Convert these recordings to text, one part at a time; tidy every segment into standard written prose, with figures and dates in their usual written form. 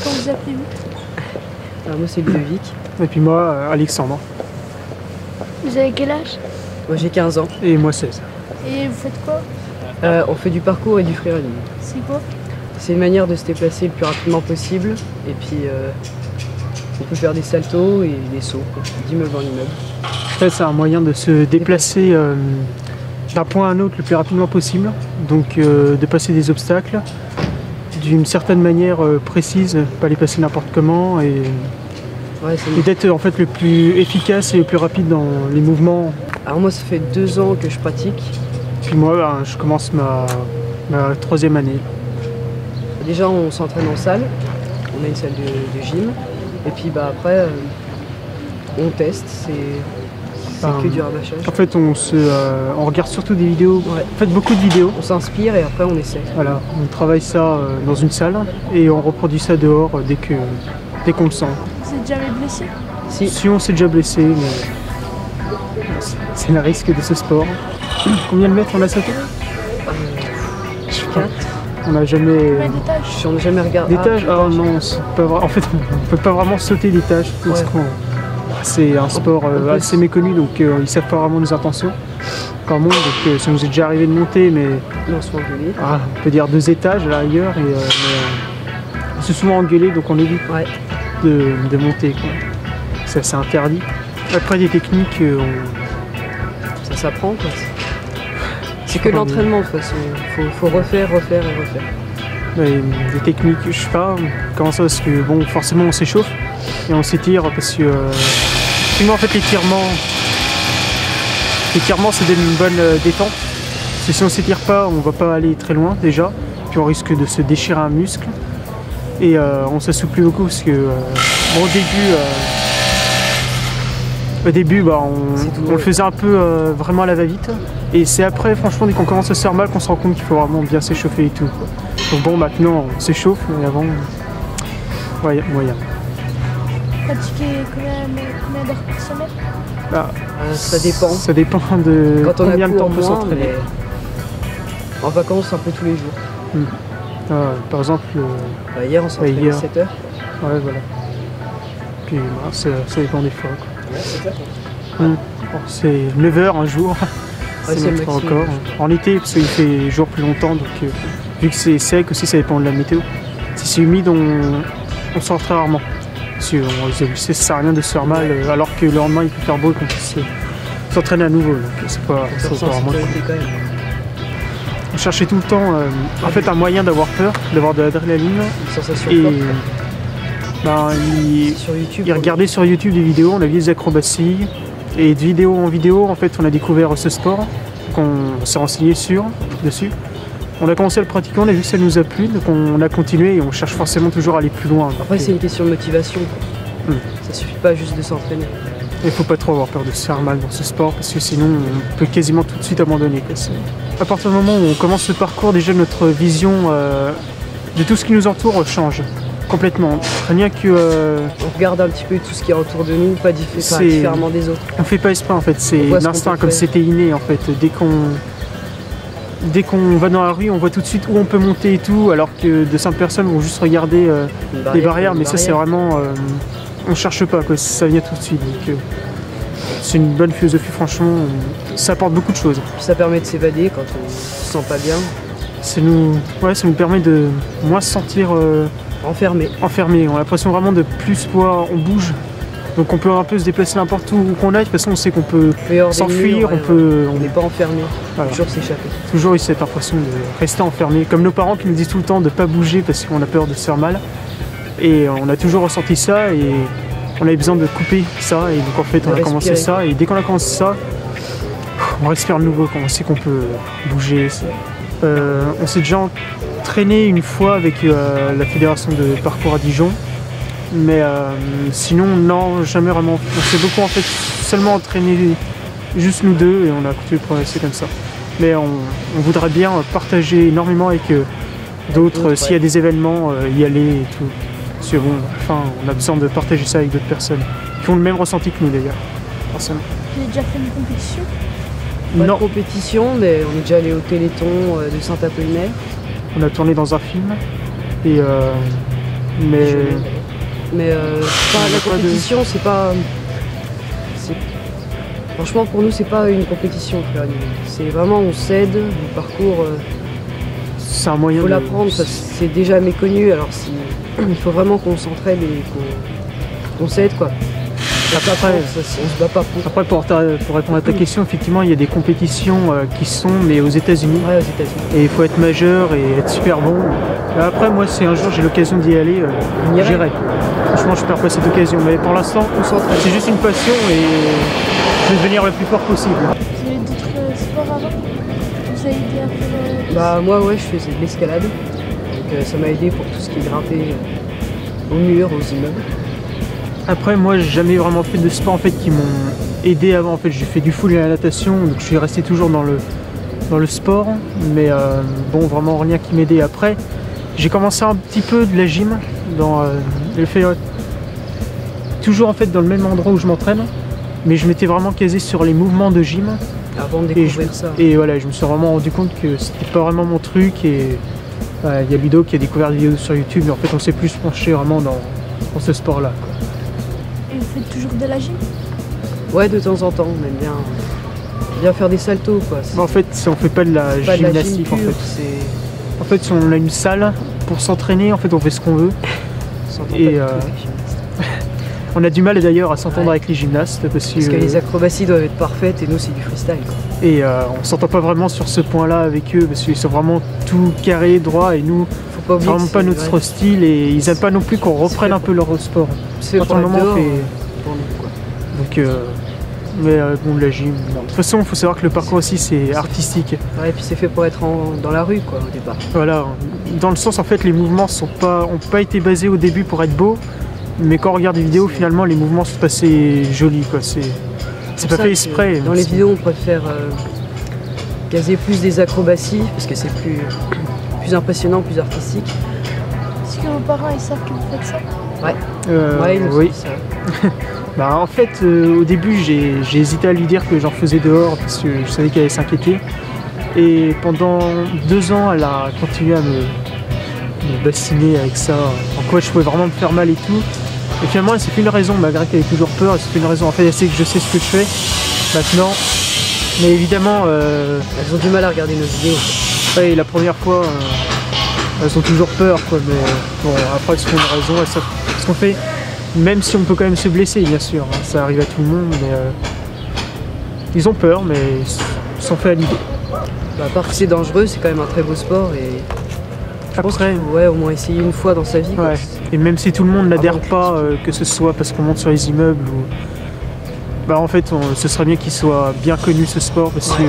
Comment vous appelez-vous? Alors moi c'est Ludovic. Et puis moi, Alexandre. Vous avez quel âge? Moi j'ai 15 ans. Et moi 16. Et vous faites quoi? On fait du parcours et du freerunning. C'est quoi? C'est une manière de se déplacer le plus rapidement possible. Et puis on peut faire des saltos et des sauts, d'immeuble en immeuble. En fait, c'est un moyen de se déplacer d'un point à un autre le plus rapidement possible. Donc de passer des obstacles d'une certaine manière précise, pas les passer n'importe comment et d'être en fait le plus efficace et le plus rapide dans les mouvements. Alors moi ça fait 2 ans que je pratique. Puis moi je commence ma 3e année. Déjà on s'entraîne en salle, on a une salle de gym. Et puis après on teste, c'est que du rabâchage. En fait on regarde surtout des vidéos, Ouais. en fait beaucoup de vidéos. On s'inspire et après on essaie. Voilà, on travaille ça dans une salle et on reproduit ça dehors dès qu'on le sent. Vous êtes jamais blessé? Si on s'est déjà blessé, mais c'est le risque de ce sport. Combien de mètres on a sauté? 4. On n'a jamais... Combien d'étages? On n'a jamais regardé. D'étage? Ah non, en fait on peut pas vraiment sauter d'étage. Parce que c'est un sport assez méconnu, donc ils savent pas vraiment nos intentions. Comme moi, donc ça nous est déjà arrivé de monter, mais On se fait engueuler. on peut dire 2 étages à l'arrière et on s'est souvent engueulé, donc on évite Ouais. de monter. C'est assez interdit. Après des techniques, Ça s'apprend quoi. C'est que de l'entraînement de toute façon. Faut refaire et refaire. des techniques, je sais pas comment ça, parce que bon, forcément on s'échauffe et on s'étire parce que sinon en fait l'étirement ça donne une bonne détente. Parce que si on s'étire pas, on va pas aller très loin déjà, puis on risque de se déchirer un muscle et on s'assouplit beaucoup parce que bon, au début on le faisait un peu vraiment à la va-vite et c'est après franchement dès qu'on commence à se faire mal qu'on se rend compte qu'il faut vraiment bien s'échauffer et tout quoi. Donc bon maintenant on s'échauffe mais avant moyen. Pratiquez combien d'heures par semaine? Ça dépend. Ça dépend de Quand on a combien de temps cours on peut moins, s'entraîner. mais en vacances un peu tous les jours. Par exemple, Hier on s'est entraîné hier. 7 heures. ouais voilà. Puis ça dépend des fois. Bon, c'est 9 heures un jour. c'est le maximum. encore. En été, parce qu'il fait jour plus longtemps, donc vu que c'est sec aussi, ça dépend de la météo. Si c'est humide, on sort très rarement. Parce que ça sert à rien de se faire mal, alors que le lendemain il peut faire beau et qu'on puisse s'entraîner à nouveau. Donc c'est pas vraiment cool. Quand même. On cherchait tout le temps en fait un moyen d'avoir peur, d'avoir de l'adrénaline. Une sensation Et forte. il Sur YouTube. regardait sur YouTube des vidéos, on a vu des acrobaties. Et de vidéo en vidéo, en fait, on a découvert ce sport, qu'on s'est renseigné dessus. On a commencé à le pratiquer, on a vu que ça nous a plu, donc on a continué et on cherche forcément toujours à aller plus loin. Après c'est une question de motivation. Hmm. Ça suffit pas juste de s'entraîner. Il faut pas trop avoir peur de se faire mal dans ce sport, parce que sinon on peut quasiment tout de suite abandonner. À partir du moment où on commence ce parcours, déjà notre vision de tout ce qui nous entoure change complètement. Rien que On regarde un petit peu tout ce qui est autour de nous, pas différemment des autres. on fait pas exprès en fait, c'est voit ce qu'on l'instinct peut comme faire. c'était inné en fait. Dès qu'on va dans la rue, on voit tout de suite où on peut monter et tout, alors que de simples personnes vont juste regarder les barrières, mais ça c'est vraiment... on cherche pas, quoi. Ça vient tout de suite. Donc, c'est une bonne philosophie, franchement. Ça apporte beaucoup de choses. Puis ça permet de s'évader quand on se sent pas bien. Ça nous permet de moins se sentir Enfermé. enfermé. On a l'impression vraiment de plus pouvoir... On bouge. Donc on peut un peu se déplacer n'importe où qu'on aille. De toute façon, on sait qu'on peut s'enfuir, On n'est pas enfermé. Voilà. Toujours s'échapper. Toujours eu cette impression de rester enfermé, comme nos parents qui nous disent tout le temps de ne pas bouger parce qu'on a peur de se faire mal. Et on a toujours ressenti ça et on avait besoin de couper ça et donc en fait on a commencé ça et dès qu'on a commencé ça, on respire de nouveau quand on sait qu'on peut bouger. On s'est déjà entraîné une fois avec la fédération de parcours à Dijon, mais sinon non, jamais vraiment. On s'est beaucoup en fait seulement entraîné juste nous deux et on a continué de progresser comme ça. Mais on voudrait bien partager énormément avec d'autres, s'il y a des événements, y aller et tout. Parce que bon, enfin, on a besoin de partager ça avec d'autres personnes qui ont le même ressenti que nous d'ailleurs. Forcément. Vous avez déjà fait une compétition? Pas de Non, compétition, mais on est déjà allé au Téléthon de Saint-Apollinaire. on a tourné dans un film et Mais la compétition, c'est pas... Franchement, pour nous, c'est pas une compétition, frère. C'est vraiment, on s'aide, le parcours... c'est un moyen il faut l'apprendre, c'est déjà méconnu, alors il faut vraiment qu'on s'entraide et qu'on s'aide, quoi. Après, on se bat pas pour. Après, pour répondre à ta question, effectivement, il y a des compétitions qui sont, mais aux États-Unis. Ouais, aux États-Unis. Et il faut être majeur et être super bon. Et après, moi, si un jour j'ai l'occasion d'y aller, j'irai. Franchement, je perds pas cette occasion. Mais pour l'instant, c'est juste une passion et je vais devenir le plus fort possible. Vous avez d'autres sports avant? Vous avez aidé à faire... Bah, moi, ouais, je faisais de l'escalade. Donc, ça m'a aidé pour tout ce qui est grimper aux murs, aux immeubles. Après, moi, j'ai jamais vraiment fait de sport en fait qui m'ont aidé avant. En fait, j'ai fait du foot et de la natation, donc je suis resté toujours dans le sport. Mais bon, vraiment rien qui m'aidait. Après, j'ai commencé un petit peu de la gym, toujours en fait dans le même endroit où je m'entraîne, mais je m'étais vraiment casé sur les mouvements de gym. Avant de découvrir ça. Et voilà, je me suis vraiment rendu compte que c'était pas vraiment mon truc. Et il y a Ludo qui a découvert des vidéos sur YouTube, mais en fait, on s'est plus penché vraiment dans ce sport-là. Et vous faites toujours de la gym? Ouais, de temps en temps, on aime bien faire des saltos, quoi. En fait, on fait pas de la gymnastique, en fait. En fait, on a une salle pour s'entraîner, en fait, on fait ce qu'on veut. Et on a du mal d'ailleurs à s'entendre avec les gymnastes parce que les acrobaties doivent être parfaites et nous, c'est du freestyle, quoi. Et on s'entend pas vraiment sur ce point-là avec eux parce qu'ils sont vraiment tout carré, droit, et nous, c'est vraiment pas notre style et ils aiment pas non plus qu'on reprenne un peu leur sport. C'est pour le moment donc mais bon, la gym, non. De toute façon, il faut savoir que le parcours aussi c'est artistique. Ouais, et puis c'est fait pour être dans la rue, quoi, au départ. Voilà, dans le sens en fait les mouvements ont pas été basés au début pour être beaux, mais quand on regarde des vidéos, finalement les mouvements sont assez jolis, quoi. C'est pas fait exprès. Dans les vidéos, on préfère caser plus des acrobaties parce que c'est plus impressionnant, plus artistique. Est-ce que vos parents ils savent que vous faites ça? Ouais, oui. Ça. Bah, en fait, au début, j'ai hésité à lui dire que j'en faisais dehors parce que je savais qu'elle allait s'inquiéter. Et pendant 2 ans, elle a continué à me bassiner avec ça, en quoi je pouvais vraiment me faire mal et tout. Et finalement, elle s'est fait une raison, malgré qu'elle ait toujours peur, elle s'est fait une raison. En fait, elle sait que je sais ce que je fais maintenant. Mais évidemment... elles ont du mal à regarder nos vidéos. Ouais, la première fois, elles ont toujours peur, quoi. Mais bon, après, elles se font une raison, elles savent ce qu'on fait. Même si on peut quand même se blesser, bien sûr, hein, ça arrive à tout le monde, mais ils ont peur, mais ils sont fait à l'idée. Bah, à part que c'est dangereux, c'est quand même un très beau sport et je pense qu'il faut au moins essayer une fois dans sa vie. Ouais. Et même si tout le monde n'adhère pas, que ce soit parce qu'on monte sur les immeubles ou... Bah en fait, ce serait bien qu'il soit bien connu ce sport parce que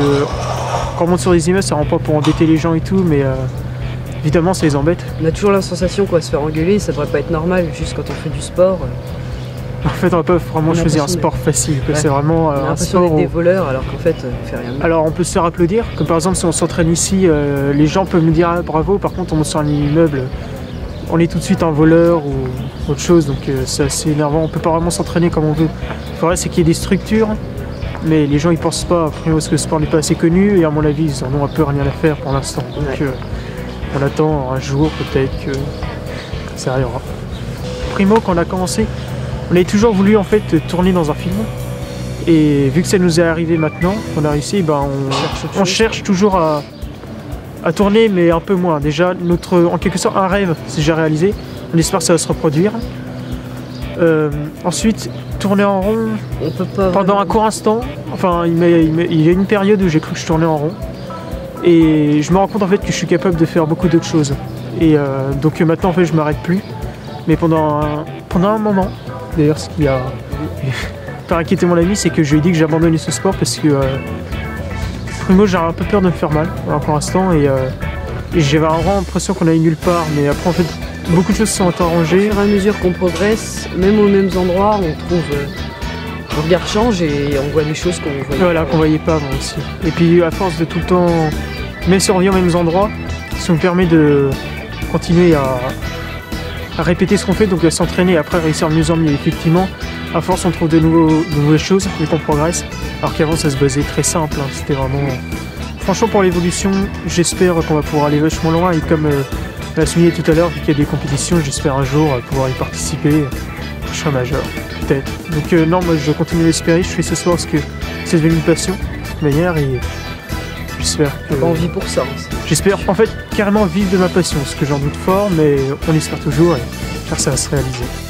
quand on monte sur les immeubles, ça rend pas pour embêter les gens et tout, mais évidemment, ça les embête. On a toujours la sensation qu'on va se faire engueuler, ça devrait pas être normal, juste quand on fait du sport. En fait, on va pas vraiment choisir un sport facile, c'est vraiment un sport des voleurs alors qu'en fait, on fait rien de mal. Alors, on peut se faire applaudir, comme par exemple, si on s'entraîne ici, les gens peuvent nous dire bravo, par contre, on monte sur un immeuble, on est tout de suite un voleur ou autre chose, donc c'est assez énervant, on peut pas vraiment s'entraîner comme on veut. Il faudrait c'est qu'il y ait des structures, mais les gens ils pensent pas, après, parce que le sport n'est pas assez connu, et à mon avis, ils en ont un peu rien à faire pour l'instant. Donc, on attend un jour peut-être que ça arrivera. Primo, quand on a commencé, on avait toujours voulu en fait tourner dans un film. Et vu que ça nous est arrivé maintenant, qu'on a réussi, ben on cherche toujours à tourner, mais un peu moins. Déjà, en quelque sorte, un rêve, c'est déjà réalisé. On espère que ça va se reproduire. Ensuite, tourner en rond on peut pas pendant un court instant. Enfin, il y a une période où j'ai cru que je tournais en rond. Et je me rends compte en fait que je suis capable de faire beaucoup d'autres choses. Et donc maintenant en fait je m'arrête plus. Mais pendant un moment, d'ailleurs ce qui a fait inquiéter mon ami, c'est que je lui ai dit que j'abandonnais ce sport parce que primo j'ai un peu peur de me faire mal pour l'instant et j'avais vraiment l'impression qu'on allait nulle part. Mais après en fait beaucoup de choses sont arrangées. Au fur et à mesure qu'on progresse, même aux mêmes endroits, on trouve... Le regard change et on voit des choses qu'on voyait. Voilà, qu'on voyait pas avant aussi. Et puis à force de tout le temps, même si on revient aux mêmes endroits, ça nous permet de continuer à répéter ce qu'on fait, donc à s'entraîner et après réussir de mieux en mieux. Effectivement, à force on trouve de nouvelles choses et qu'on progresse. Alors qu'avant ça se basait très simple, hein. C'était vraiment... Franchement pour l'évolution, j'espère qu'on va pouvoir aller vachement loin et comme l'a souligné tout à l'heure, vu qu'il y a des compétitions, j'espère un jour pouvoir y participer. Je serai majeur, peut-être. Donc non, moi je continue à espérer, je fais ce soir parce que c'est devenu une passion, de toute manière, et j'espère que... T'as pas envie pour ça aussi. J'espère en fait carrément vivre de ma passion, ce que j'en doute fort, mais on espère toujours et j'espère que ça va se réaliser.